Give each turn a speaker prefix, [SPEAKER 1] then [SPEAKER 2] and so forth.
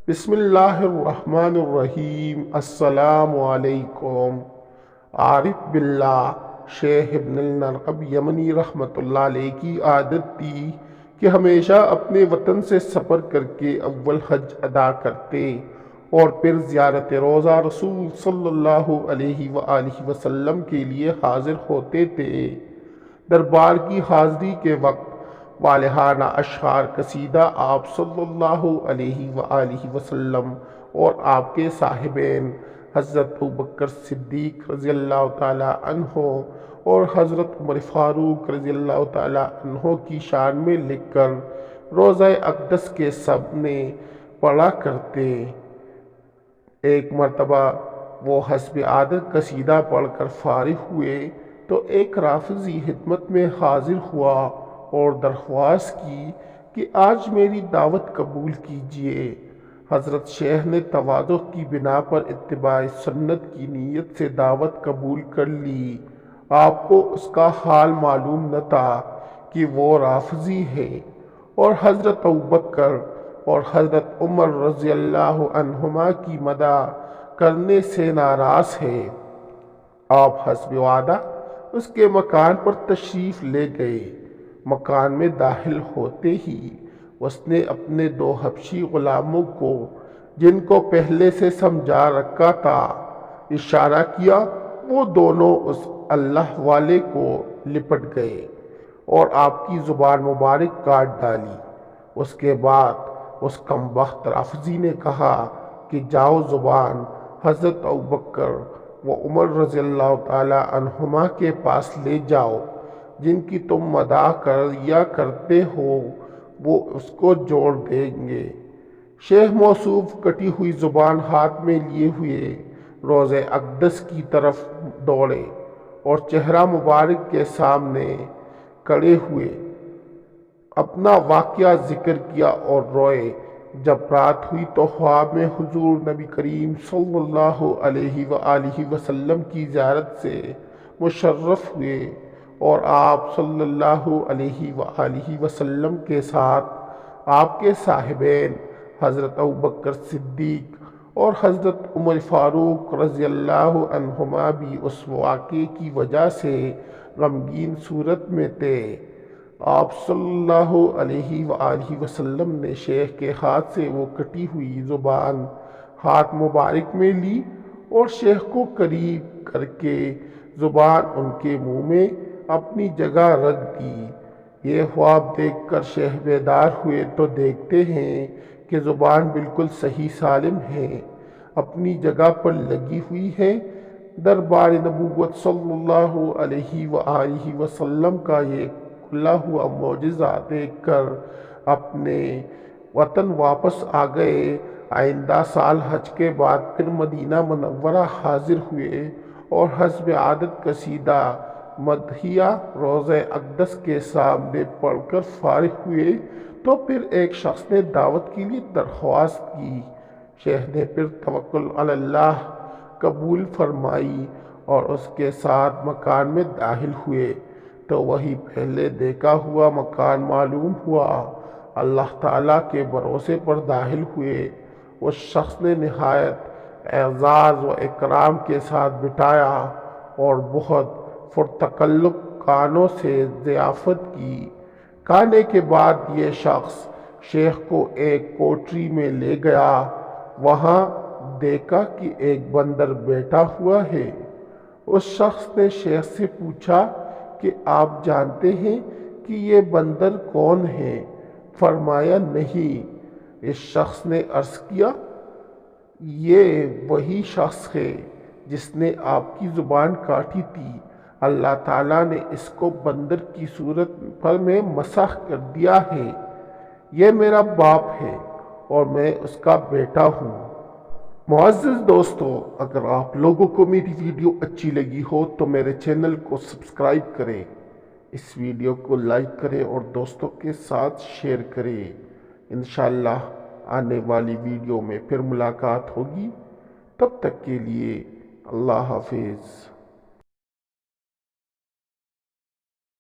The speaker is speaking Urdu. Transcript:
[SPEAKER 1] بسم اللہ الرحمن الرحیم۔ السلام علیکم۔ عارف باللہ شیخ ابن النرقب یمنی رحمۃ اللہ علیہ کی عادت تھی کہ ہمیشہ اپنے وطن سے سفر کر کے اول حج ادا کرتے اور پھر زیارت روضہ رسول صلی اللہ علیہ وآلہ وسلم کے لیے حاضر ہوتے تھے۔ دربار کی حاضری کے وقت والہانہ اشعار قصیدہ آپ صلی اللہ علیہ وآلہ وسلم اور آپ کے صاحبین حضرت ابوبکر صدیق رضی اللہ تعالیٰ عنہ اور حضرت عمر فاروق رضی اللہ تعالیٰ عنہ کی شان میں لکھ کر روضہ اقدس کے سامنے پڑھا کرتے۔ ایک مرتبہ وہ حسب عادت قصیدہ پڑھ کر فارغ ہوئے تو ایک رافضی خدمت میں حاضر ہوا اور درخواست کی کہ آج میری دعوت قبول کیجیے۔ حضرت شیخ نے تواضع کی بنا پر اتباع سنت کی نیت سے دعوت قبول کر لی۔ آپ کو اس کا حال معلوم نہ تھا کہ وہ رافضی ہے اور حضرت ابوبکر اور حضرت عمر رضی اللہ عنہما کی مدح کرنے سے ناراض ہے۔ آپ حسب وعدہ اس کے مکان پر تشریف لے گئے۔ مکان میں داخل ہوتے ہی اس نے اپنے دو حبشی غلاموں کو، جن کو پہلے سے سمجھا رکھا تھا، اشارہ کیا۔ وہ دونوں اس اللہ والے کو لپٹ گئے اور آپ کی زبان مبارک کاٹ ڈالی۔ اس کے بعد اس کمبخت رافضی نے کہا کہ جاؤ زبان حضرت ابوبکر و عمر رضی اللہ تعالیٰ عنہما کے پاس لے جاؤ، جن کی تم مداح کیا کرتے ہو، وہ اس کو جوڑ دیں گے۔ شیخ موصوف کٹی ہوئی زبان ہاتھ میں لیے ہوئے روضہ اقدس کی طرف دوڑے اور چہرہ مبارک کے سامنے کھڑے ہوئے اپنا واقعہ ذکر کیا اور روئے۔ جب رات ہوئی تو خواب میں حضور نبی کریم صلی اللہ علیہ وآلہ وسلم کی زیارت سے مشرف ہوئے اور آپ صلی اللہ علیہ وآلہ وسلم کے ساتھ آپ کے صاحبین حضرت ابوبکر صدیق اور حضرت عمر فاروق رضی اللہ عنہما بھی اس واقعے کی وجہ سے غمگین صورت میں تھے۔ آپ صلی اللہ علیہ وآلہ وسلم نے شیخ کے ہاتھ سے وہ کٹی ہوئی زبان ہاتھ مبارک میں لی اور شیخ کو قریب کر کے زبان ان کے منہ میں اپنی جگہ رکھ دی۔ یہ خواب دیکھ کر شیخ بیدار ہوئے تو دیکھتے ہیں کہ زبان بالکل صحیح سالم ہے، اپنی جگہ پر لگی ہوئی ہے۔ دربار نبوت صلی اللہ علیہ وآلہ وسلم کا یہ کھلا ہوا معجزہ دیکھ کر اپنے وطن واپس آ گئے۔ آئندہ سال حج کے بعد پھر مدینہ منورہ حاضر ہوئے اور حسب عادت قصیدہ مدحیہ روضہ اقدس کے سامنے پڑھ کر فارغ ہوئے تو پھر ایک شخص نے دعوت کے لیے درخواست کی۔ شیخ نے پھر توکل علی اللہ قبول فرمائی اور اس کے ساتھ مکان میں داخل ہوئے تو وہی پہلے دیکھا ہوا مکان معلوم ہوا۔ اللہ تعالیٰ کے بھروسے پر داخل ہوئے۔ اس شخص نے نہایت اعزاز و اکرام کے ساتھ بٹھایا اور بہت پرتکلف کھانوں سے ضیافت کی۔ کھانے کے بعد یہ شخص شیخ کو ایک کوٹری میں لے گیا۔ وہاں دیکھا کہ ایک بندر بیٹھا ہوا ہے۔ اس شخص نے شیخ سے پوچھا کہ آپ جانتے ہیں کہ یہ بندر کون ہے؟ فرمایا نہیں۔ اس شخص نے عرض کیا یہ وہی شخص ہے جس نے آپ کی زبان کاٹی تھی۔ اللہ تعالیٰ نے اس کو بندر کی صورت پر میں مسخ کر دیا ہے۔ یہ میرا باپ ہے اور میں اس کا بیٹا ہوں۔ معزز دوستو، اگر آپ لوگوں کو میری ویڈیو اچھی لگی ہو تو میرے چینل کو سبسکرائب کریں، اس ویڈیو کو لائک کریں اور دوستوں کے ساتھ شیئر کریں۔ انشاءاللہ آنے والی ویڈیو میں پھر ملاقات ہوگی۔ تب تک کے لیے اللہ حافظ۔